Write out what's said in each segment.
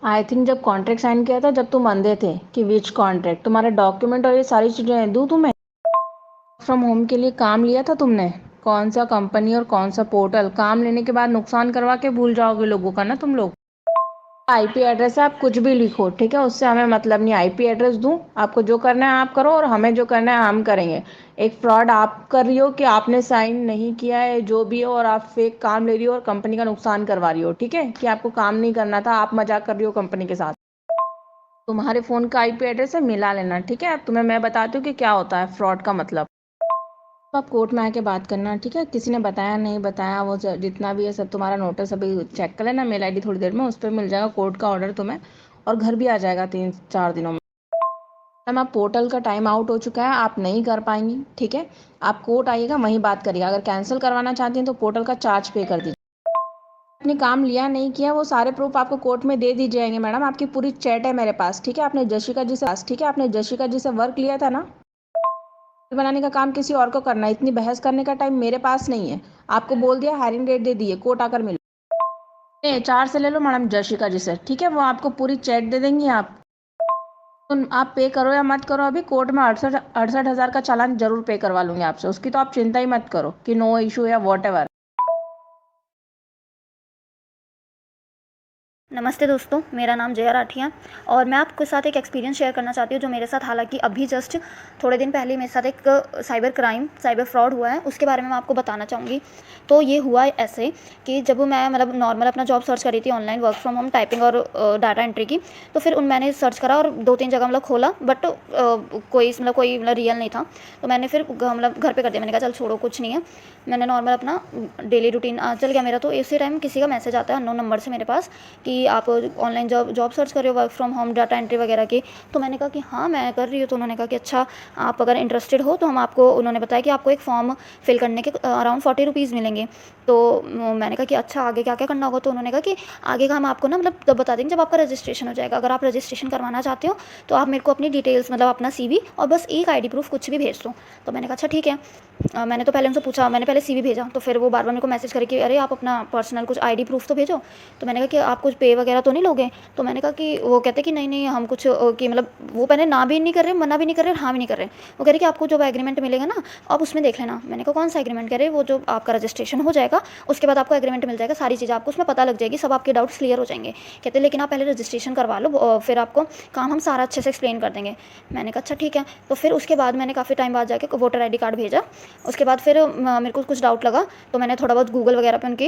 I think जब contract sign किया था, जब तुम अंधे थे कि विच कॉन्ट्रैक्ट, तुम्हारे डॉक्यूमेंट और ये सारी चीज़ें दूँ तुम्हें। फ्रॉम होम के लिए काम लिया था तुमने, कौन सा कंपनी और कौन सा पोर्टल, काम लेने के बाद नुकसान करवा के भूल जाओगे लोगों का ना तुम लोग। आईपी एड्रेस है, आप कुछ भी लिखो ठीक है, उससे हमें मतलब नहीं। आईपी एड्रेस दूं, आपको जो करना है आप करो और हमें जो करना है हम करेंगे। एक फ्रॉड आप कर रही हो कि आपने साइन नहीं किया है जो भी हो, और आप फेक काम ले रही हो और कंपनी का नुकसान करवा रही हो, ठीक है, कि आपको काम नहीं करना था, आप मजाक कर रही हो कंपनी के साथ। तुम्हारे फोन का आईपी एड्रेस है, मिला लेना ठीक है। अब तुम्हें मैं बताती हूँ कि क्या होता है फ्रॉड का मतलब। तो आप कोर्ट में आके बात करना ठीक है, किसी ने बताया नहीं बताया वो जितना भी है सब तुम्हारा नोटिस अभी चेक कर लेना, मेल आईडी थोड़ी देर में, उस पर मिल जाएगा कोर्ट का ऑर्डर तुम्हें, और घर भी आ जाएगा 3-4 दिनों में। मैम आप पोर्टल का टाइम आउट हो चुका है, आप नहीं कर पाएंगी ठीक है। आप कोर्ट आइएगा, वहीं बात करिएगा। अगर कैंसिल करवाना चाहती हैं तो पोर्टल का चार्ज पे कर दीजिए। आपने काम लिया नहीं किया वो सारे प्रूफ आपको कोर्ट में दे दी जाएंगे मैडम, आपकी पूरी चैट है मेरे पास ठीक है। आपने जशिका जी से वर्क लिया था ना, बनाने का काम किसी और को करना है, इतनी बहस करने का टाइम मेरे पास नहीं है। आपको बोल दिया, हायरिंग डेट दे दी है, कोर्ट आकर मिलो। एचआर से ले लो मैडम, जशिका जी से ठीक है, वो आपको पूरी चैट दे देंगी। तो आप पे करो या मत करो, अभी कोर्ट में 68,000 का चालान जरूर पे करवा लूंगी आपसे, उसकी तो आप चिंता ही मत करो कि नो इशू या वॉट एवर। नमस्ते दोस्तों, मेरा नाम जया राठिया और मैं आपके साथ एक एक्सपीरियंस शेयर करना चाहती हूँ जो मेरे साथ हालांकि अभी जस्ट थोड़े दिन पहले मेरे साथ एक साइबर फ्रॉड हुआ है, उसके बारे में मैं आपको बताना चाहूँगी। तो ये हुआ ऐसे कि जब मैं मतलब नॉर्मल अपना जॉब सर्च करी थी online, work from home typing और डाटा एंट्री की, तो फिर मैंने सर्च करा और 2-3 जगह मतलब खोला, बट कोई रियल नहीं था। तो मैंने फिर मतलब घर पे कर दिया, मैंने कहा चल छोड़ो कुछ नहीं है। मैंने नॉर्मल अपना डेली रूटीन चल गया मेरा। तो इसी टाइम किसी का मैसेज आता है अननोन नंबर से मेरे पास कि आप ऑनलाइन जॉब सर्च कर रहे हो, work from home data entry वगैरह की। तो मैंने कहा कि हाँ मैं कर रही हूँ। तो उन्होंने कहा कि अच्छा आप अगर इंटरेस्टेड हो तो हम आपको, उन्होंने बताया कि आपको एक फॉर्म फिल करने के अराउंड 40 रुपीज़ मिलेंगे। तो मैंने कहा कि अच्छा आगे क्या क्या करना होगा। तो उन्होंने कहा कि आगे का हम आपको ना मतलब तब बता देंगे जब आपका रजिस्ट्रेशन हो जाएगा। अगर आप रजिस्ट्रेशन करवाना चाहते हो तो आप मेरे को अपनी डिटेल्स मतलब अपना CV और बस एक ID प्रूफ कुछ भी भेज दो। तो मैंने कहा अच्छा ठीक है। मैंने तो पहले उनसे पूछा, मैंने पहले CV भेजा, तो फिर वो बार बार मेरे को मैसेज करके अरे आप अपना पर्सनल कुछ ID प्रूफ तो भेजो। तो मैंने कहा कि आप कुछ पे वगैरह तो नहीं लोगे। तो मैंने कहा कि वो कहते कि नहीं नहीं हम कुछ कि मतलब वो पहले ना भी नहीं कर रहे, मना भी नहीं कर रहे, हाँ भी नहीं कर रहे। वो कह रहे कि आपको जो एग्रीमेंट मिलेगा ना आप उसमें देख लेना। मैंने कहा कौन सा एग्रीमेंट? कह रहे वो जो आपका रजिस्ट्रेशन हो जाएगा उसके बाद आपको एग्रीमेंट मिल जाएगा, सारी चीज़ें आपको उसमें पता लग जाएगी, सब आपके डाउट्स क्लियर हो जाएंगे। कहते लेकिन आप पहले रजिस्ट्रेशन करवा लो फिर आपको काम हम सारा अच्छे से एक्सप्लेन कर देंगे। मैंने कहा अच्छा ठीक है। तो फिर उसके बाद मैंने काफ़ी टाइम बाद जाके वोटर ID कार्ड भेजा। उसके बाद फिर मेरे को कुछ डाउट लगा तो मैंने थोड़ा बहुत गूगल वगैरह पे उनकी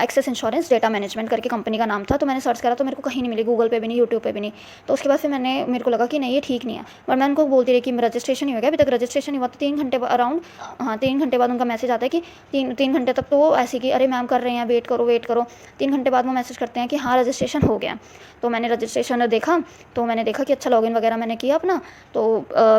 एक्सेस इंश्योरेंस डेटा मैनेजमेंट करके कंपनी का नाम था, तो मैंने सर्च करा तो मेरे को कहीं नहीं मिली, गूगल पे भी नहीं, यूट्यूब पे भी नहीं। तो उसके बाद फिर मेरे को लगा कि नहीं ये ठीक नहीं है। बट मैं उनको बोलती रही कि रजिस्ट्रेशन ही हो गया, अभी तक रजिस्ट्रेशन नहीं हुआ। तो 3 घंटे अराउंड, हाँ 3 घंटे बाद उनका मैसेज आता है कि 3 घंटे तक तो वो ऐसे कि अरे मैम कर रहे हैं, वेट करो वेट करो। 3 घंटे बाद वो मैसेज करते हैं कि हाँ रजिस्ट्रेशन हो गया। तो मैंने रजिस्ट्रेशन देखा, तो मैंने देखा कि अच्छा लॉगिन वगैरह मैंने किया अपना। तो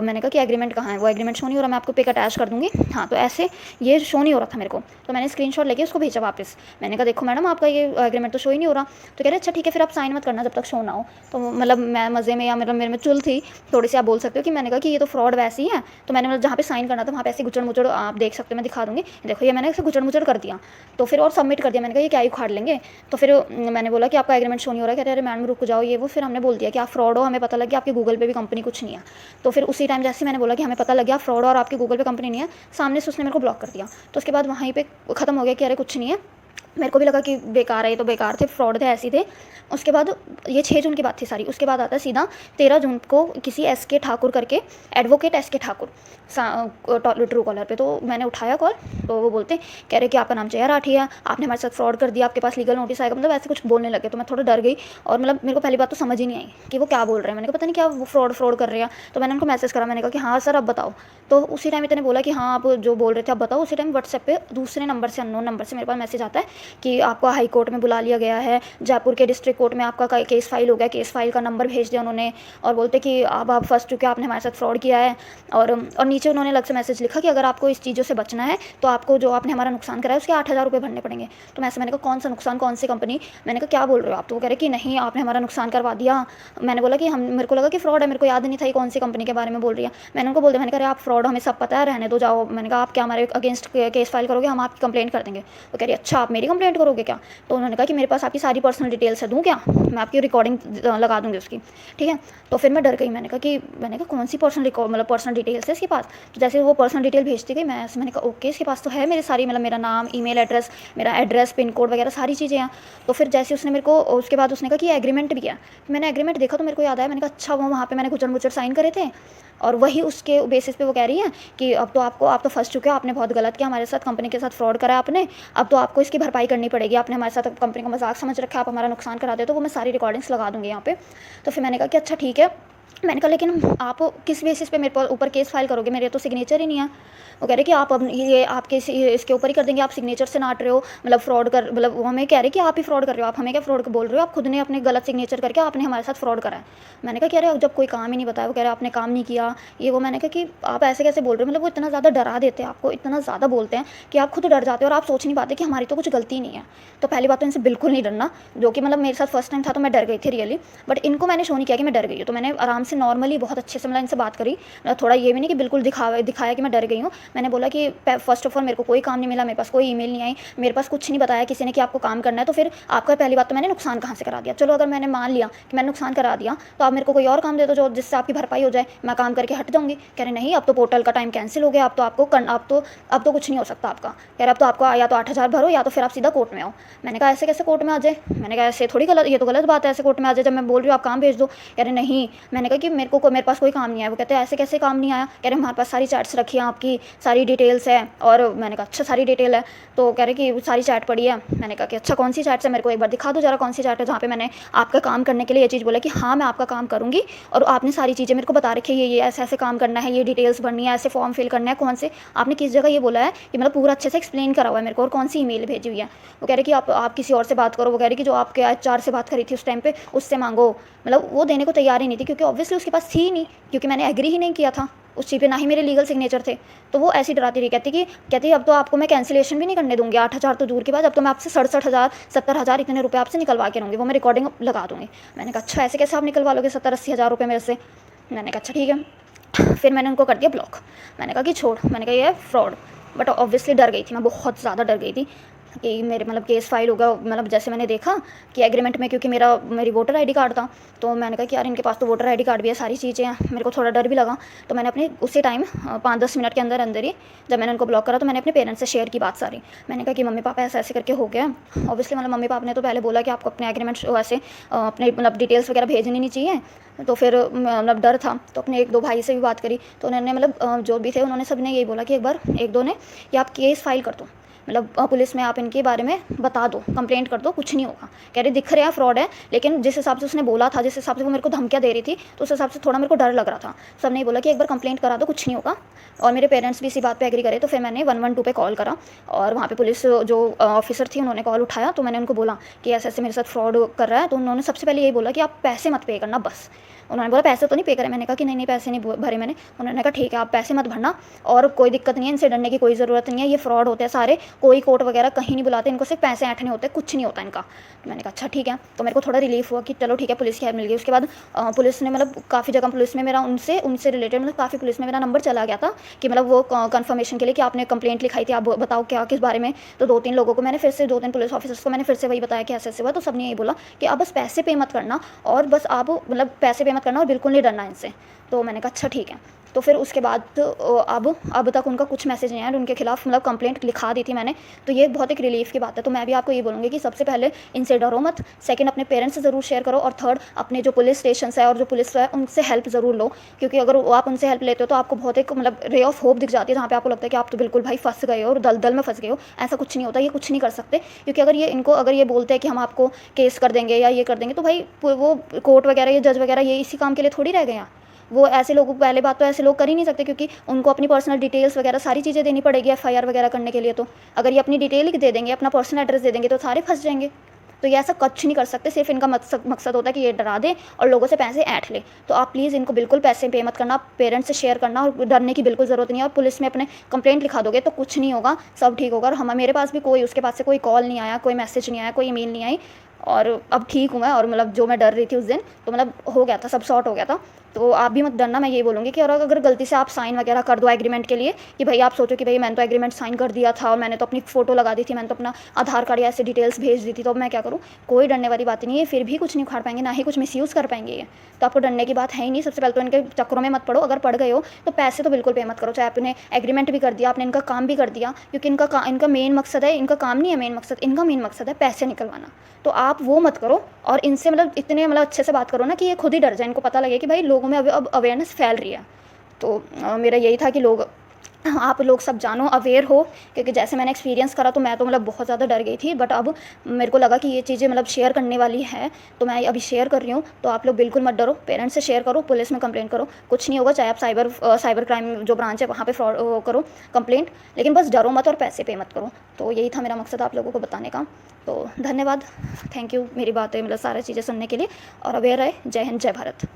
मैंने कहा कि एग्रीमेंट कहाँ है, वो एग्रीमेंट शो नहीं हो रहा, मैं आपको पिक अटैच कर दूँगी। हाँ तो ऐसे ये शो नहीं हो रहा था मेरे को। तो मैंने स्क्रीनशॉट लेके उसको भेजा वापस। मैंने कहा देखो मैडम आपका ये एग्रीमेंट तो शो ही नहीं हो रहा। तो कह रहे अच्छा ठीक है फिर आप साइन मत करना जब तक शो ना हो। तो मतलब मैं मज़े में या मतलब मेरे में चुल थी थोड़ी सी, आप बोल सकते हो कि मैंने कहा कि ये तो फ्रॉड वैसे ही है। तो मैंने मतलब जहाँ पे साइन करना था वहाँ पे ऐसे गुचड़ मुचड़ आप देख सकते हो, मैं दिखा दूँगी, देखो ये मैंने ऐसे गुचड़ मुचड़ कर दिया। तो फिर और सबमिट कर दिया। मैंने कहा ये क्या ही उखाड़ लेंगे। तो फिर मैंने बोला कि आपका एग्रीमेंट शो नहीं हो रहा है। कह रहे अरे मैडम रुक जाओ ये वो। फिर हमने बोल दिया कि आप फ्रॉड हो, हमें पता लग गया आपकी गूगल पे भी कंपनी कुछ नहीं है। तो फिर उसी टाइम जैसे मैंने बोला कि हमें पता लग गया फ्रॉड और आपकी गूगल पे कंपनी नहीं है, सामने से उसने मेरे को ब्लॉक कर दिया। तो उसके बाद वहीं पे ख़त्म हो गया कि अरे कुछ नहीं है। मेरे को भी लगा कि बेकार है, ये तो बेकार थे, फ्रॉड थे, ऐसे थे। उसके बाद ये 6 जून की बात थी सारी। उसके बाद आता है सीधा 13 जून को किसी SK ठाकुर करके, advocate SK Thakur true collar पे। तो मैंने उठाया कॉल, तो वो बोलते कह रहे कि आपका नाम जया राठिया है, आपने हमारे साथ फ्रॉड कर दिया, आपके पास लीगल नोटिस आएगा, मतलब ऐसे कुछ बोलने लगे। तो मैं थोड़ा डर गई और मतलब मेरे को पहली बात तो समझ ही नहीं आई कि वो क्या बोल रहे हैं। मैंने कहा पता नहीं क्या वो फ्रॉड कर रहे हैं। तो मैंने उनको मैसेज करा, मैंने कहा कि हाँ सर अब बताओ। तो उसी टाइम इतने बोला कि हाँ आप जो बोल रहे थे आप बताओ। उसी टाइम व्हाट्सएप पे दूसरे नंबर से, अननोन नंबर से मेरे पास मैसेज आता है कि आपको हाई कोर्ट में बुला लिया गया है, जयपुर के डिस्ट्रिक्ट कोर्ट में आपका केस फाइल हो गया। केस फाइल का नंबर भेज दिया उन्होंने और बोलते कि अब आप फंस चुके, आपने हमारे साथ फ्रॉड किया है। और नीचे उन्होंने अलग से मैसेज लिखा कि अगर आपको इस चीज़ों से बचना है तो आपको जो आपने हमारा नुकसान कराया उसके 8,000 रुपये भरने पड़ेंगे। तो मैंने कहा कौन सा नुकसान, कौन सी कंपनी? मैंने कहा क्या बोल रहे हो आप? तो वो कह रहे कि नहीं आपने हमारा नुकसान करवा दिया। मैंने बोला कि हम, मेरे को लगा कि फ्रॉड है, मेरे को याद नहीं था कौन सी कंपनी के बारे में बोल रही है। मैंने उनको बोल दिया, मैंने कहा आप फ्रॉड, हमें सब पता है, रहने दो जाओ। मैंने कहा आप क्या हमारे अगेंस्ट केस फाइल करोगे, हम आपकी कंप्लेंट कर देंगे। वो कह रही अच्छा आप मेरी मेरी कंप्लेंट करोगे क्या? तो उन्होंने कहा कि मेरे पास आपकी सारी पर्सनल डिटेल्स है, दूँ क्या? मैं आपकी रिकॉर्डिंग लगा दूँगी उसकी, ठीक है। तो फिर मैं डर गई, मैंने कहा कौन सी पर्सनल डिटेल्स है इसके पास? तो जैसे वो पर्सनल डिटेल भेजती गई, मैंने कहा ओके, इसके पास तो है मेरी सारी, मतलब मेरा नाम, ईमेल एड्रेस, मेरा एड्रेस, पिन कोड वगैरह सारी चीज़ें हैं। तो फिर जैसे उसने मेरे को, उसके बाद उसने कहा कि एग्रीमेंट भी है। मैंने एग्रीमेंट देखा तो मेरे को याद आया, मैंने कहा अच्छा, वो वहाँ पे मैंने गुचर-मुचर साइन करे थे और वही उसके बेसिस पे वो कह रही है कि अब तो आप तो फँस चुके हो, आपने बहुत गलत किया हमारे साथ, कंपनी के साथ फ्रॉड करा आपने, अब तो आपको इसकी भरपाई करनी पड़ेगी, आपने हमारे साथ कंपनी का मजाक समझ रखा है, आप हमारा नुकसान करा दे, तो वो मैं सारी रिकॉर्डिंग्स लगा दूँगी यहाँ पे। तो फिर मैंने कहा कि अच्छा ठीक है। मैंने कहा लेकिन आप किस बेसिस पे मेरे पर ऊपर केस फाइल करोगे, मेरे तो सिग्नेचर ही नहीं है। वो कह रहे कि आप अब ये आपके इसके ऊपर ही कर देंगे, आप सिग्नेचर से नाट रहे हो, मतलब फ्रॉड कर, मतलब वो हमें कह रहे कि आप ही फ्रॉड कर रहे हो, आप हमें क्या फ्रॉड बोल रहे हो, आप खुद ने अपने गलत सिग्नेचर करके आपने हमारे साथ फ्रॉड करा है। मैंने कहा कह रहे जब कोई काम ही नहीं बताया, वो कह रहे आपने काम नहीं किया ये वो। मैंने कहा कि आप ऐसे कैसे बोल रहे हो, मतलब वो इतना ज़्यादा डरा देते हैं आपको, इतना ज़्यादा बोलते हैं कि आप खुद डर जाते हो और आप सोच नहीं पाते कि हमारी तो कुछ गलती नहीं है। तो पहली बात तो इनसे बिल्कुल नहीं डरना, जो कि मतलब मेरे साथ फर्स्ट टाइम था तो मैं डर गई थी रियली, बट इनको मैंने शो नहीं किया कि मैं डर गई हूँ। तो मैंने आराम से नॉर्मली बहुत अच्छे से मतलब इनसे बात करी, मतलब थोड़ा ये भी नहीं कि बिल्कुल दिखाया कि मैं डर गई हूँ। मैंने बोला कि फर्स्ट ऑफ ऑल मेरे को कोई काम नहीं मिला, मेरे पास कोई ईमेल नहीं आई, मेरे पास कुछ नहीं बताया किसी ने कि आपको काम करना है, तो फिर आपका पहली बात तो मैंने नुकसान कहाँ से करा दिया। चलो अगर मैंने मान लिया कि मैंने नुकसान करा दिया तो आप मेरे को कोई और काम दे दो जो जिससे आपकी भरपाई हो जाए, मैं काम करके हट जाऊँगी। कह रहे नहीं, अब तो पोर्टल का टाइम कैंसिल हो गया, अब तो कुछ नहीं हो सकता आपका। कह रहे अब तो आपको या तो 8,000 भरो या तो फिर आप सीधा कोर्ट में आओ। मैंने कहा ऐसे कैसे कोर्ट में आ जाए? मैंने कहा ऐसे थोड़ी गलत, ये तो गलत बात है, ऐसे कोर्ट में आ जाए जब मैं बोल रही हूँ आप काम भेज दो। कह रहे नहीं। मैंने कहा कि मेरे पास कोई काम नहीं आया। वो कहते हैं ऐसे कैसे काम नहीं आया? कह रहे हमारे पास सारी चैट्स रखी हैं, आपकी सारी डिटेल्स है। और मैंने कहा अच्छा सारी डिटेल है? तो कह रहे कि सारी चैट पड़ी है। मैंने कहा कि अच्छा कौन सी चैट्स है, मेरे को एक बार दिखा दो जरा कौन सी चैट है जहाँ पे मैंने आपका काम करने के लिए ये चीज़ बोला कि हाँ मैं आपका काम करूँगी और आपने सारी चीज़ें मेरे को बता रखी है, ये ऐसे ऐसे काम करना है, ये डिटेल्स भरनी है, ऐसे फॉर्म फिल करना है, कौन से आपने किस जगह ये बोला है कि मतलब पूरा अच्छे से एक्सप्लेन करा हुआ है मेरे को, और कौन सी ईमेल भेजी हुई है। वो कह रहे कि आप किसी और से बात करो। वो कह रहे कि जो आपके HR से बात करी थी उस टाइम पे उससे मांगो। मतलब वो देने को तैयार ही नहीं थी क्योंकि ऑब्वियसली उसके पास थी ही नहीं, क्योंकि मैंने एग्री ही नहीं किया था उस चीज़ पे, ना ही मेरे लीगल सिग्नेचर थे। तो वो ऐसी डराती रही, कहती अब तो आपको मैं कैंसिलेशन भी नहीं करने दूंगी, 8,000 तो दूर के बाद, अब तो मैं आपसे 67,000 70,000 इतने रुपए आपसे निकलवा के रहूँगी, वो मैं रिकॉर्डिंग लगा दूँगी। मैंने कहा अच्छा ऐसे कैसे आप निकलवा लोगे 70-80 हज़ार रुपये मेरे से? मैंने कहा अच्छा ठीक है। फिर मैंने उनको कर दिया ब्लॉक। मैंने कहा कि छोड़, मैंने कहा ये है फ्रॉड। बट ऑब्वियसली डर गई थी मैं, बहुत ज़्यादा डर गई थी कि मेरे मतलब केस फाइल होगा। मतलब जैसे मैंने देखा कि एग्रीमेंट में, क्योंकि मेरी वोटर आईडी कार्ड था, तो मैंने कहा कि यार इनके पास तो वोटर आईडी कार्ड भी है, सारी चीज़ें हैं, मेरे को थोड़ा डर भी लगा। तो मैंने अपने उसी टाइम 5-10 मिनट के अंदर ही जब मैंने उनको ब्लॉक करा तो मैंने अपने पेरेंट्स से शेयर की बात सारी। मैंने कहा कि मम्मी पापा ऐसे ऐसे करके हो गया। ऑब्वियसली मतलब मम्मी पापा ने तो पहले बोला कि आपको अपने एग्रीमेंट ऐसे अपने मतलब डिटेल्स वगैरह भेजनी नहीं चाहिए। तो फिर मतलब डर था, तो अपने 1-2 भाई से भी बात करी, तो उन्होंने मतलब जो भी थे उन्होंने सब ने यही बोला कि एक बार 1-2 ने कि आप केस फाइल कर दो, मतलब पुलिस में आप इनके बारे में बता दो, कंप्लेंट कर दो, कुछ नहीं होगा। कह रहे दिख रहे हैं फ्रॉड है, लेकिन जिस हिसाब से उसने बोला था, जिस हिसाब से वो मेरे को धमकियाँ दे रही थी, तो उस हिसाब से थोड़ा मेरे को डर लग रहा था। सब ने बोला कि एक बार कंप्लेंट करा दो, कुछ नहीं होगा। और मेरे पेरेंट्स भी इसी बात पे एग्री करे। तो फिर मैंने 112 पे कॉल करा और वहाँ पे पुलिस जो ऑफिसर थी उन्होंने कॉल उठाया। तो मैंने उनको बोला कि ऐसे ऐसे मेरे साथ फ्रॉड कर रहा है। तो उन्होंने सबसे पहले यही बोला कि आप पैसे मत पे करना बस। उन्होंने बोला पैसे तो नहीं पे करे। मैंने कहा कि नहीं पैसे नहीं भरे मैंने। उन्होंने कहा ठीक है आप पैसे मत भरना और कोई दिक्कत नहीं है, इनसे डरने की कोई ज़रूरत नहीं है, ये फ्रॉड होते हैं सारे, कोई कोर्ट वगैरह कहीं नहीं बुलाते, इनको सिर्फ पैसे ऐंठने होते हैं, कुछ नहीं होता इनका। तो मैंने कहा अच्छा ठीक है। तो मेरे को थोड़ा रिलीफ हुआ कि चलो ठीक है पुलिस की हेल्प मिल गई। उसके बाद पुलिस ने मतलब काफ़ी जगह पुलिस में मेरा उनसे रिलेटेड मतलब काफ़ी पुलिस में मेरा नंबर चला गया था कि मतलब वो कंफर्मेशन के लिए कि आपने कंप्लेंट लिखाई थी, आप बताओ क्या किस बारे में। तो 2-3 लोगों को मैंने फिर से 2-3 पुलिस ऑफिसर्स को मैंने फिर से वही बताया कि ऐसे ऐसे हुआ। तो सबने यही बोला कि आप बस पैसे पे मत करना और बस आप मतलब पैसे पे मत करना और बिल्कुल नहीं डरना इनसे। तो मैंने कहा अच्छा ठीक है। तो फिर उसके बाद अब तक उनका कुछ मैसेज नहीं आया, उनके खिलाफ मतलब कंप्लेंट लिखा दी थी मैंने। तो ये बहुत एक रिलीफ की बात है। तो मैं भी आपको ये बोलूँगी कि सबसे पहले इनसे डरो मत, सेकंड अपने पेरेंट्स से ज़रूर शेयर करो और थर्ड अपने जो पुलिस स्टेशन है और जो पुलिस है उनसे हेल्प ज़रूर लो, क्योंकि अगर आप उनसे हेल्प लेते हो तो आपको बहुत एक मतलब रे ऑफ होप दिख जाती है, जहाँ पे आपको लगता है कि आप तो बिल्कुल भाई फंस गए हो और दलदल में फंस गए हो। ऐसा कुछ नहीं होता, ये कुछ नहीं कर सकते, क्योंकि अगर ये बोलते हैं कि हम आपको केस कर देंगे या ये कर देंगे, तो भाई वो कोर्ट वगैरह या जज वगैरह ये इसी काम के लिए थोड़ी रह गए हैं। वो ऐसे लोगों को पहले बात तो ऐसे लोग कर ही नहीं सकते, क्योंकि उनको अपनी पर्सनल डिटेल्स वगैरह सारी चीज़ें देनी पड़ेगी FIR वगैरह करने के लिए। तो अगर ये अपनी डिटेल ही दे देंगे, अपना पर्सनल एड्रेस दे देंगे, तो सारे फंस जाएंगे। तो ये ऐसा कुछ नहीं कर सकते, सिर्फ इनका मकसद होता है कि ये डरा दे और लोगों से पैसे ऐंठ ले। तो आप प्लीज़ इनको बिल्कुल पैसे पे मत करना, पेरेंट्स से शेयर करना और डरने की बिल्कुल ज़रूरत नहीं है। और पुलिस में अपने कंप्लेंट लिखा दोगे तो कुछ नहीं होगा, सब ठीक होगा। और मेरे पास भी उसके पास से कोई कॉल नहीं आया, कोई मैसेज नहीं आया, कोई ईमेल नहीं आई और अब ठीक हूँ मैं। और मतलब जो मैं डर रही थी उस दिन, तो मतलब हो गया था, सब सॉर्ट हो गया था। तो आप भी मत डरना, मैं यही बोलूँगी कि और अगर गलती से आप साइन वगैरह कर दो एग्रीमेंट के लिए कि भाई आप सोचो कि भाई मैंने तो एग्रीमेंट साइन कर दिया था और मैंने तो अपनी फ़ोटो लगा दी थी, मैंने तो अपना आधार कार्ड या ऐसे डिटेल्स भेज दी थी, तो अब मैं क्या करूँ? कोई डरने वाली बात नहीं है, फिर भी कुछ नहीं उखाड़ पाएंगे, ना ही कुछ मिसयूज़ कर पाएंगे ये। तो आपको डरने की बात है ही नहीं। सबसे पहले तो इनके चक्करों में मत पड़ो, अगर पड़ गए हो तो पैसे तो बिल्कुल पे मत करो, चाहे आपने एग्रीमेंट भी कर दिया, आपने इनका काम भी कर दिया, क्योंकि इनका मेन मकसद है, इनका काम नहीं है मेन मकसद, इनका मेन मकसद है पैसे निकलवाना। तो आप वो मत करो और इनसे मतलब इतने मतलब अच्छे से बात करो ना कि ये खुद ही डर जाए, इनको पता लगे कि भाई लोगों में अब अवेयरनेस फैल रही है। तो मेरा यही था कि आप लोग सब जानो, अवेयर हो, क्योंकि जैसे मैंने एक्सपीरियंस करा तो मैं तो मतलब बहुत ज़्यादा डर गई थी, बट अब मेरे को लगा कि ये चीज़ें मतलब शेयर करने वाली है, तो मैं अभी शेयर कर रही हूँ। तो आप लोग बिल्कुल मत डरो, पेरेंट्स से शेयर करो, पुलिस में कंप्लेंट करो, कुछ नहीं होगा। चाहे आप साइबर क्राइम जो ब्रांच है वहाँ पे फ्रॉड करो कंप्लेंट, लेकिन बस डरो मत और पैसे पे मत करो। तो यही था मेरा मकसद आप लोगों को बताने का। तो धन्यवाद, थैंक यू मेरी बातें मतलब सारी चीज़ें सुनने के लिए, और अवेयर रहे। जय हिंद, जय भारत।